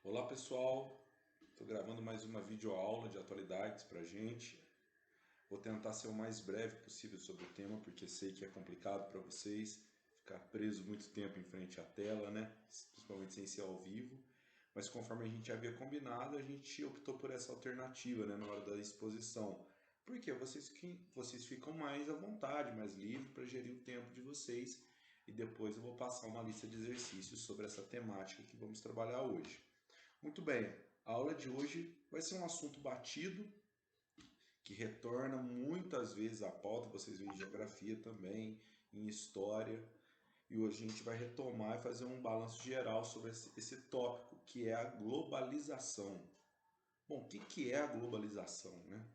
Olá pessoal, estou gravando mais uma videoaula de atualidades para gente. Vou tentar ser o mais breve possível sobre o tema, porque sei que é complicado para vocês ficar preso muito tempo em frente à tela, né? Principalmente sem ser ao vivo. Mas conforme a gente havia combinado, a gente optou por essa alternativa, né, na hora da exposição. Porque vocês ficam mais à vontade, mais livres para gerir o tempo de vocês. E depois eu vou passar uma lista de exercícios sobre essa temática que vamos trabalhar hoje. Muito bem, a aula de hoje vai ser um assunto batido, que retorna muitas vezes à pauta, vocês veem em geografia também, em história, e hoje a gente vai retomar e fazer um balanço geral sobre esse tópico, que é a globalização. Bom, o que é a globalização, né?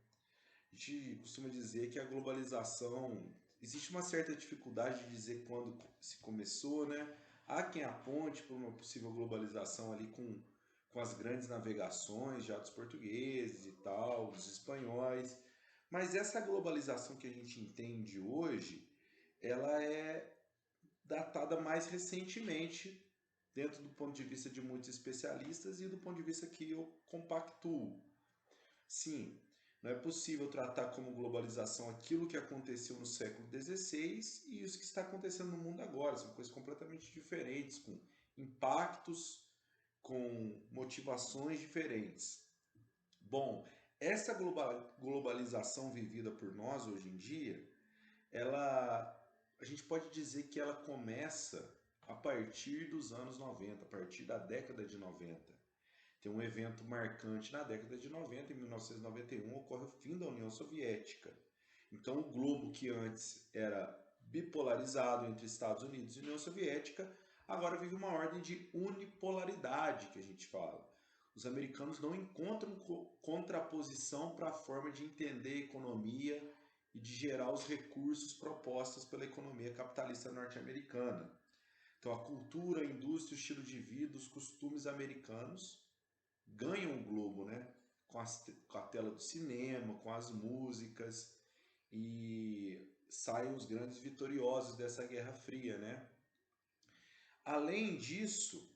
A gente costuma dizer que a globalização, existe uma certa dificuldade de dizer quando se começou, né? Há quem aponte para uma possível globalização ali com as grandes navegações já dos portugueses e tal, dos espanhóis. Mas essa globalização que a gente entende hoje, ela é datada mais recentemente, dentro do ponto de vista de muitos especialistas e do ponto de vista que eu compactuo. Sim, não é possível tratar como globalização aquilo que aconteceu no século XVI e isso que está acontecendo no mundo agora. São coisas completamente diferentes, com impactos, com motivações diferentes. Bom, essa globalização vivida por nós hoje em dia, a gente pode dizer que ela começa a partir dos anos 90, a partir da década de 90. Tem um evento marcante na década de 90, em 1991, ocorre o fim da União Soviética. Então, o globo que antes era bipolarizado entre Estados Unidos e União Soviética, agora vive uma ordem de unipolaridade, que a gente fala. Os americanos não encontram contraposição para a forma de entender a economia e de gerar os recursos propostos pela economia capitalista norte-americana. Então, a cultura, a indústria, o estilo de vida, os costumes americanos ganham o globo, né? Com a tela do cinema, com as músicas, e saem os grandes vitoriosos dessa Guerra Fria, né? Além disso,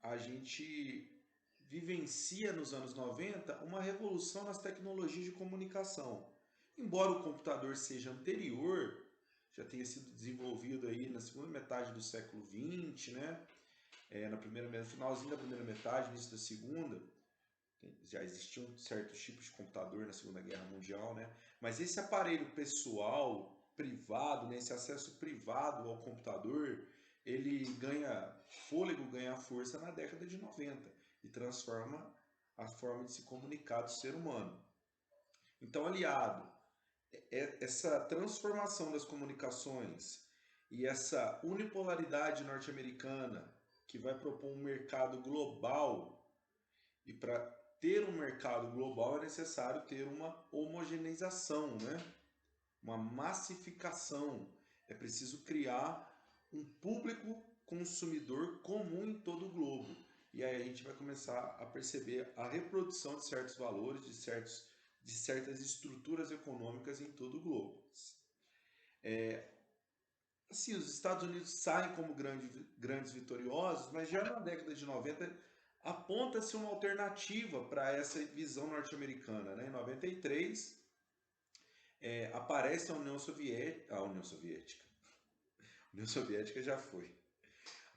a gente vivencia nos anos 90 uma revolução nas tecnologias de comunicação. Embora o computador seja anterior, já tenha sido desenvolvido aí na segunda metade do século XX, né? No finalzinho da primeira metade, início da segunda, já existiam certos tipos de computador na Segunda Guerra Mundial, né? Mas esse aparelho pessoal, privado, né? Esse acesso privado ao computador, ele ganha fôlego, ganha força na década de 90 e transforma a forma de se comunicar do ser humano. Então, aliado essa transformação das comunicações e essa unipolaridade norte-americana que vai propor um mercado global, e para ter um mercado global é necessário ter uma homogeneização, né? Uma massificação. É preciso criar um público consumidor comum em todo o globo. E aí a gente vai começar a perceber a reprodução de certos valores, de certas estruturas econômicas em todo o globo. Assim, os Estados Unidos saem como grandes vitoriosos, mas já na década de 90 aponta-se uma alternativa para essa visão norte-americana. Né? Em 93, aparece a União Soviética já foi.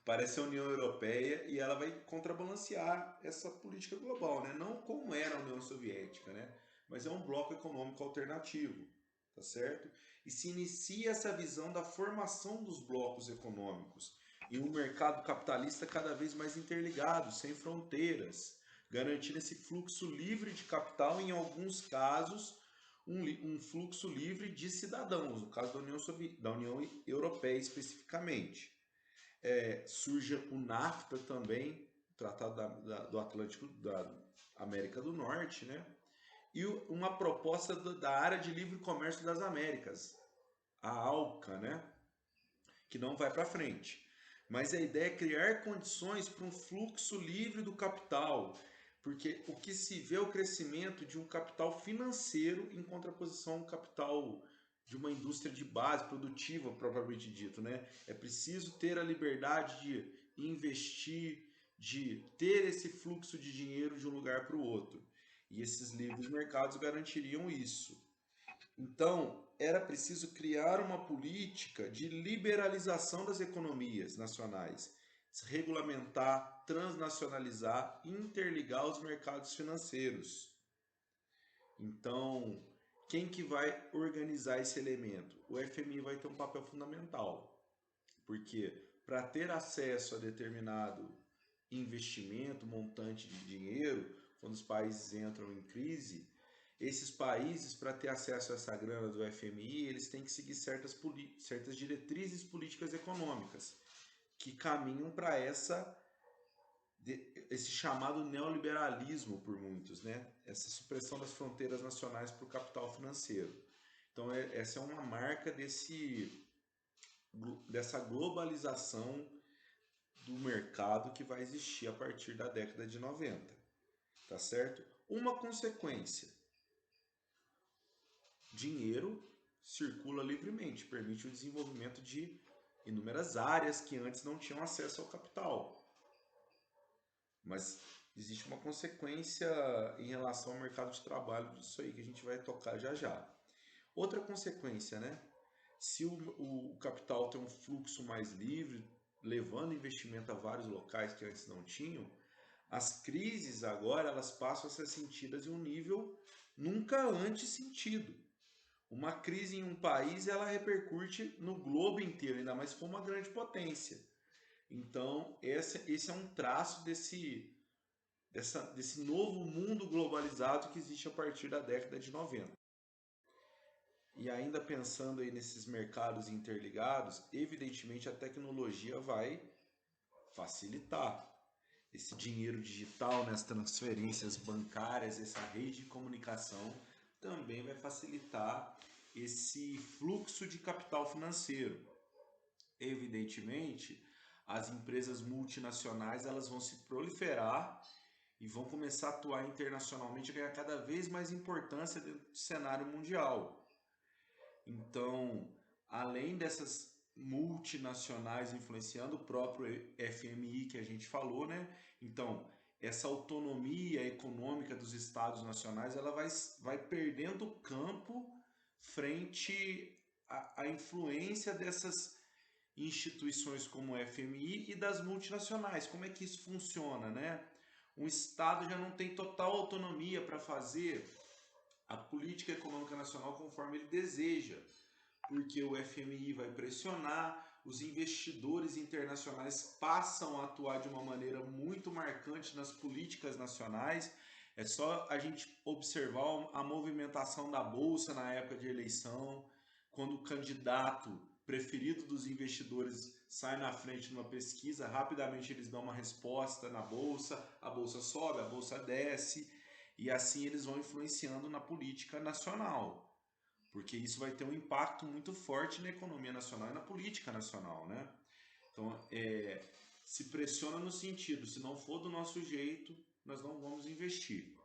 Aparece a União Europeia e ela vai contrabalancear essa política global, né? Não como era a União Soviética, né? Mas é um bloco econômico alternativo, tá certo? E se inicia essa visão da formação dos blocos econômicos em um mercado capitalista cada vez mais interligado, sem fronteiras, garantindo esse fluxo livre de capital, em alguns casos, um fluxo livre de cidadãos, no caso da União Europeia especificamente. Surge o NAFTA também, Tratado do Atlântico da América do Norte, né? E uma proposta da área de livre comércio das Américas, a ALCA, né? Que não vai para frente. Mas a ideia é criar condições para um fluxo livre do capital, porque o que se vê é o crescimento de um capital financeiro em contraposição ao capital de uma indústria de base produtiva, propriamente dito, né? É preciso ter a liberdade de investir, de ter esse fluxo de dinheiro de um lugar para o outro. E esses livres mercados garantiriam isso. Então, era preciso criar uma política de liberalização das economias nacionais, regulamentar, transnacionalizar, interligar os mercados financeiros. Então, quem que vai organizar esse elemento? O FMI vai ter um papel fundamental, porque para ter acesso a determinado investimento, montante de dinheiro, quando os países entram em crise, esses países, para ter acesso a essa grana do FMI, eles têm que seguir certas diretrizes políticas econômicas que caminham para esse chamado neoliberalismo por muitos, né? Essa supressão das fronteiras nacionais para o capital financeiro. Então, essa é uma marca dessa globalização do mercado que vai existir a partir da década de 90, tá certo? Uma consequência: dinheiro circula livremente, permite o desenvolvimento de inúmeras áreas que antes não tinham acesso ao capital. Mas existe uma consequência em relação ao mercado de trabalho disso aí que a gente vai tocar já já. Outra consequência, né? Se o capital tem um fluxo mais livre, levando investimento a vários locais que antes não tinham, as crises agora elas passam a ser sentidas em um nível nunca antes sentido. Uma crise em um país ela repercute no globo inteiro, ainda mais se for uma grande potência. Então, esse é um traço desse novo mundo globalizado que existe a partir da década de 90. E ainda pensando aí nesses mercados interligados, evidentemente a tecnologia vai facilitar. Esse dinheiro digital, né, as transferências bancárias, essa rede de comunicação também vai facilitar esse fluxo de capital financeiro. Evidentemente, as empresas multinacionais elas vão se proliferar e vão começar a atuar internacionalmente e ganhar cada vez mais importância dentro do cenário mundial. Então, além dessas multinacionais influenciando o próprio FMI que a gente falou, né? Então, essa autonomia econômica dos estados nacionais, ela vai perdendo campo frente à influência dessas instituições como o FMI e das multinacionais. Como é que isso funciona, né? Um estado já não tem total autonomia para fazer a política econômica nacional conforme ele deseja, porque o FMI vai pressionar, os investidores internacionais passam a atuar de uma maneira muito marcante nas políticas nacionais. É só a gente observar a movimentação da bolsa na época de eleição, quando o candidato preferido dos investidores sai na frente numa pesquisa, rapidamente eles dão uma resposta na bolsa, a bolsa sobe, a bolsa desce, e assim eles vão influenciando na política nacional, porque isso vai ter um impacto muito forte na economia nacional e na política nacional, né? Então, se pressiona no sentido, se não for do nosso jeito, nós não vamos investir.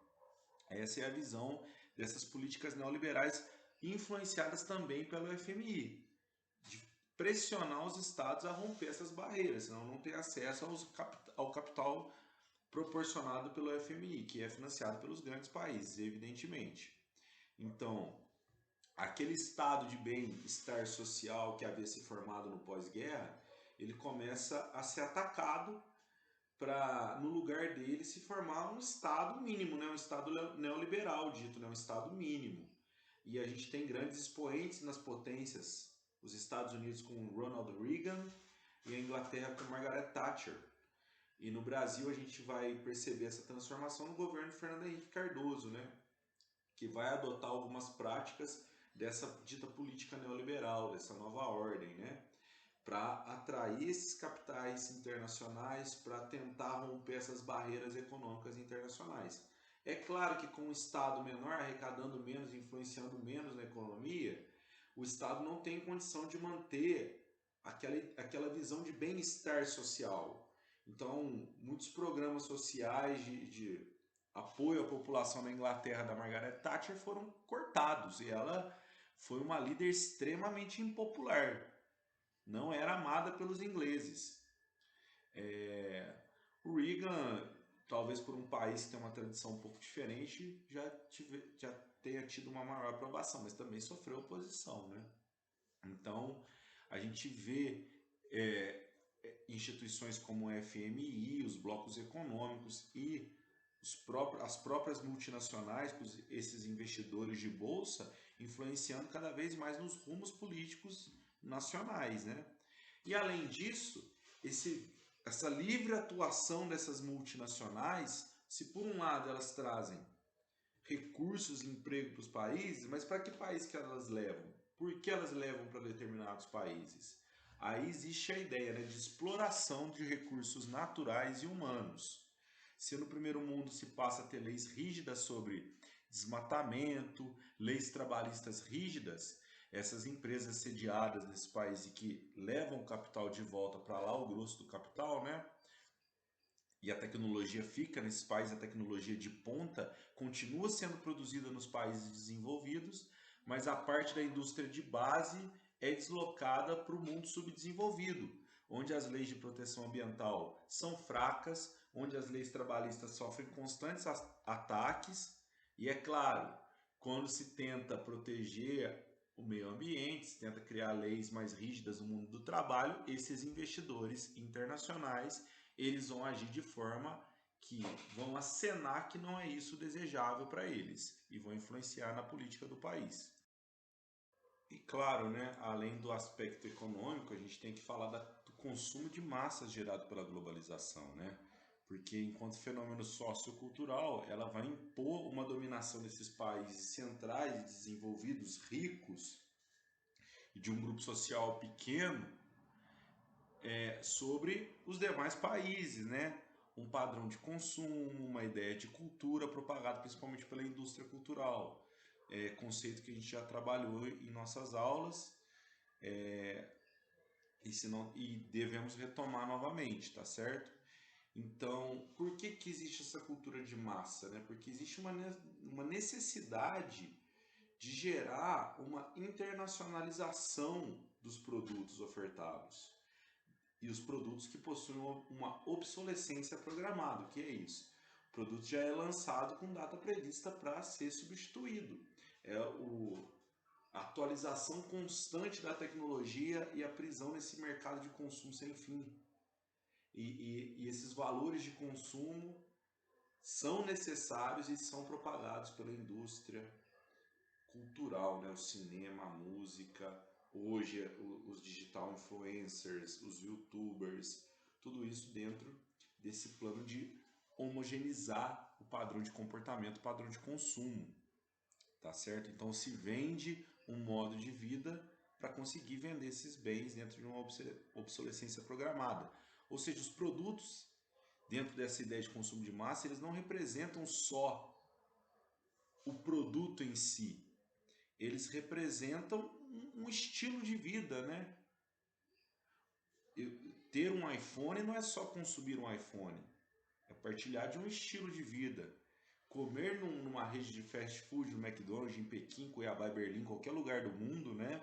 Essa é a visão dessas políticas neoliberais influenciadas também pelo FMI, de pressionar os estados a romper essas barreiras, senão não tem acesso ao capital proporcionado pelo FMI, que é financiado pelos grandes países, evidentemente. Então, aquele estado de bem-estar social que havia se formado no pós-guerra, ele começa a ser atacado para, no lugar dele, se formar um estado mínimo, né? Um estado neoliberal, dito, né? Um estado mínimo. E a gente tem grandes expoentes nas potências, os Estados Unidos com Ronald Reagan e a Inglaterra com Margaret Thatcher. E no Brasil a gente vai perceber essa transformação no governo Fernando Henrique Cardoso, né? Que vai adotar algumas práticas dessa dita política neoliberal, dessa nova ordem, né? Para atrair esses capitais internacionais, para tentar romper essas barreiras econômicas internacionais. É claro que com um Estado menor, arrecadando menos, influenciando menos na economia, o Estado não tem condição de manter aquela visão de bem-estar social. Então, muitos programas sociais de apoio à população na Inglaterra da Margaret Thatcher foram cortados e ela foi uma líder extremamente impopular. Não era amada pelos ingleses. O Reagan, talvez por um país que tem uma tradição um pouco diferente, já tenha tido uma maior aprovação, mas também sofreu oposição, né? Então, a gente vê é, instituições como o FMI, os blocos econômicos e as próprias multinacionais, esses investidores de bolsa, influenciando cada vez mais nos rumos políticos nacionais, né? E além disso, essa livre atuação dessas multinacionais, se por um lado elas trazem recursos e emprego para os países, mas para que país que elas levam? Por que elas levam para determinados países? Aí existe a ideia, né, de exploração de recursos naturais e humanos. Se no primeiro mundo se passa a ter leis rígidas sobre desmatamento, leis trabalhistas rígidas, essas empresas sediadas nesse país e que levam o capital de volta para lá, o grosso do capital, né? E a tecnologia fica nesses países, a tecnologia de ponta continua sendo produzida nos países desenvolvidos, mas a parte da indústria de base é deslocada para o mundo subdesenvolvido, onde as leis de proteção ambiental são fracas, onde as leis trabalhistas sofrem constantes ataques, e é claro, quando se tenta proteger o meio ambiente, se tenta criar leis mais rígidas no mundo do trabalho, esses investidores internacionais eles vão agir de forma que vão acenar que não é isso desejável para eles e vão influenciar na política do país. E claro, né, além do aspecto econômico, a gente tem que falar do consumo de massas gerado pela globalização, né? Porque enquanto fenômeno sociocultural, ela vai impor uma dominação desses países centrais e desenvolvidos, ricos, e de um grupo social pequeno, sobre os demais países, né? Um padrão de consumo, uma ideia de cultura propagada principalmente pela indústria cultural, conceito que a gente já trabalhou em nossas aulas, e devemos retomar novamente, tá certo? Então, por que existe essa cultura de massa, né? Porque existe uma necessidade de gerar uma internacionalização dos produtos ofertados e os produtos que possuem uma obsolescência programada. O que é isso? O produto já é lançado com data prevista para ser substituído. A atualização constante da tecnologia e a prisão nesse mercado de consumo sem fim. E esses valores de consumo são necessários e são propagados pela indústria cultural, né? O cinema, a música, hoje os digital influencers, os youtubers, tudo isso dentro desse plano de homogeneizar o padrão de comportamento, o padrão de consumo, tá certo? Então se vende um modo de vida para conseguir vender esses bens dentro de uma obsolescência programada. Ou seja, os produtos dentro dessa ideia de consumo de massa, eles não representam só o produto em si, eles representam um estilo de vida, né? Ter um iPhone não é só consumir um iPhone, é partilhar de um estilo de vida. Comer numa rede de fast food, no McDonald's, em Pequim, Cuiabá, Berlim, qualquer lugar do mundo, né?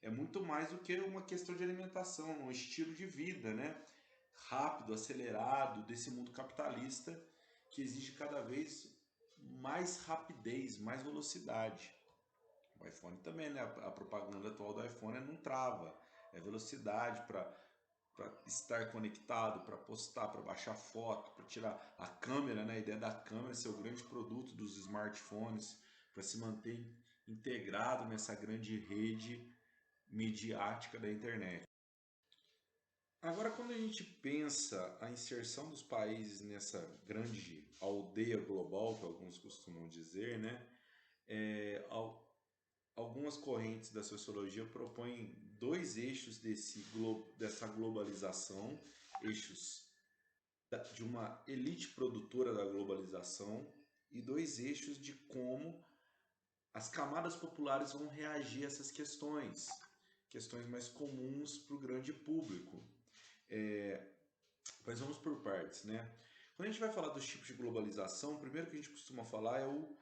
É muito mais do que uma questão de alimentação, um estilo de vida, né? Rápido, acelerado, desse mundo capitalista que exige cada vez mais rapidez, mais velocidade. O iPhone também, né? A propaganda atual do iPhone não trava, é velocidade para estar conectado, para postar, para baixar foto, para tirar a câmera, né? A ideia da câmera ser o grande produto dos smartphones, para se manter integrado nessa grande rede midiática da internet. Agora, quando a gente pensa a inserção dos países nessa grande aldeia global, que alguns costumam dizer, né? É, algumas correntes da sociologia propõem dois eixos dessa globalização, eixos de uma elite produtora da globalização e dois eixos de como as camadas populares vão reagir a essas questões mais comuns para o grande público. Mas vamos por partes, né? Quando a gente vai falar dos tipos de globalização, o primeiro que a gente costuma falar é o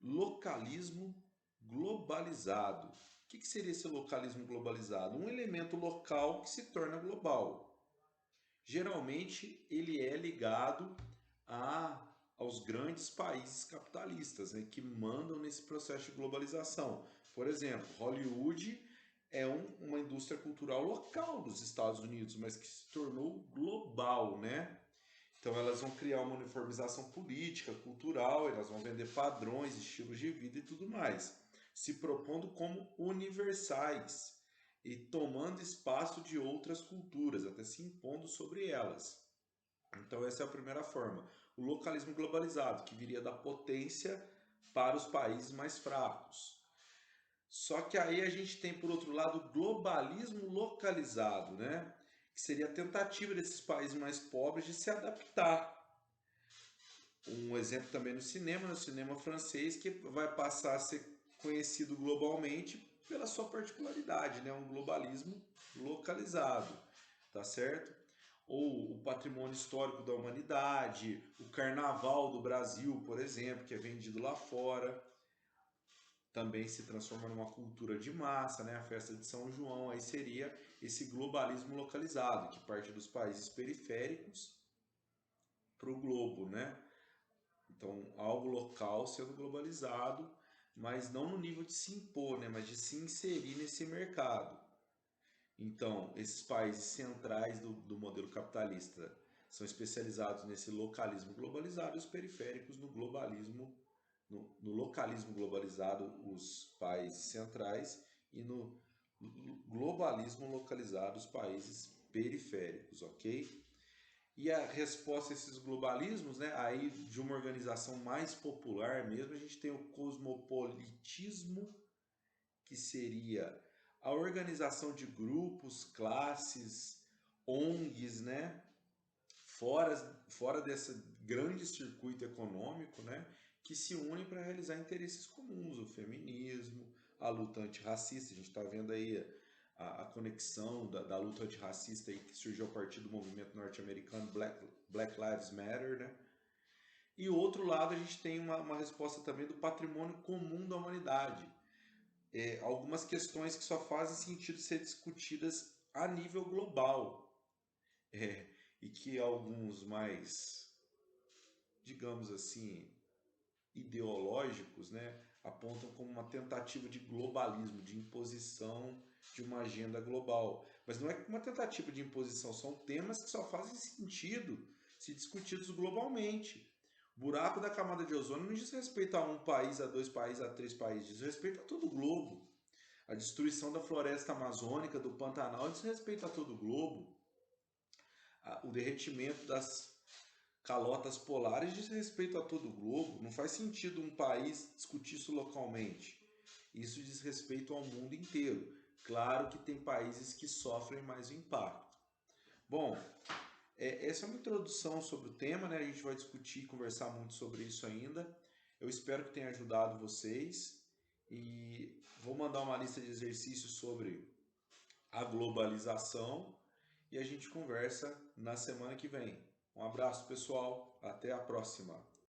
localismo globalizado. O que seria esse localismo globalizado? Um elemento local que se torna global. geralmente ele é ligado aos grandes países capitalistas, né, que mandam nesse processo de globalização. Por exemplo, Hollywood é uma indústria cultural local dos Estados Unidos, mas que se tornou global, né? Então elas vão criar uma uniformização política, cultural, elas vão vender padrões, estilos de vida e tudo mais, se propondo como universais e tomando espaço de outras culturas, até se impondo sobre elas. Então essa é a primeira forma. O localismo globalizado, que viria da potência para os países mais fracos. Só que aí a gente tem, por outro lado, o globalismo localizado, né? Que seria a tentativa desses países mais pobres de se adaptar. Um exemplo também no cinema francês, que vai passar a ser conhecido globalmente pela sua particularidade, né? Um globalismo localizado, tá certo? Ou o patrimônio histórico da humanidade, o carnaval do Brasil, por exemplo, que é vendido lá fora, também se transforma numa cultura de massa, né? A festa de São João, aí seria esse globalismo localizado, que parte dos países periféricos para o globo, né? Então, algo local sendo globalizado, mas não no nível de se impor, né? Mas de se inserir nesse mercado. Então, esses países centrais do modelo capitalista são especializados nesse localismo globalizado e os periféricos no globalismo, no localismo globalizado, os países centrais, e no globalismo localizado, os países periféricos, ok? E a resposta a esses globalismos, né, aí de uma organização mais popular mesmo, a gente tem o cosmopolitismo, que seria a organização de grupos, classes, ONGs, né, fora desse grande circuito econômico, né, que se unem para realizar interesses comuns, o feminismo, a luta antirracista. A gente está vendo aí a conexão da luta antirracista aí, que surgiu a partir do movimento norte-americano Black Lives Matter, né? E o outro lado a gente tem uma resposta também do patrimônio comum da humanidade. Algumas questões que só fazem sentido ser discutidas a nível global. E que alguns mais, digamos assim, ideológicos, né, apontam como uma tentativa de globalismo, de imposição de uma agenda global. Mas não é uma tentativa de imposição, são temas que só fazem sentido se discutidos globalmente. O buraco da camada de ozônio não diz respeito a um país, a dois países, a três países, diz respeito a todo o globo. A destruição da floresta amazônica, do Pantanal, diz respeito a todo o globo. O derretimento das calotas polares diz respeito a todo o globo. Não faz sentido um país discutir isso localmente. Isso diz respeito ao mundo inteiro. Claro que tem países que sofrem mais o impacto. Bom, essa é uma introdução sobre o tema, né? A gente vai discutir e conversar muito sobre isso ainda. Eu espero que tenha ajudado vocês e vou mandar uma lista de exercícios sobre a globalização e a gente conversa na semana que vem. Um abraço, pessoal. Até a próxima.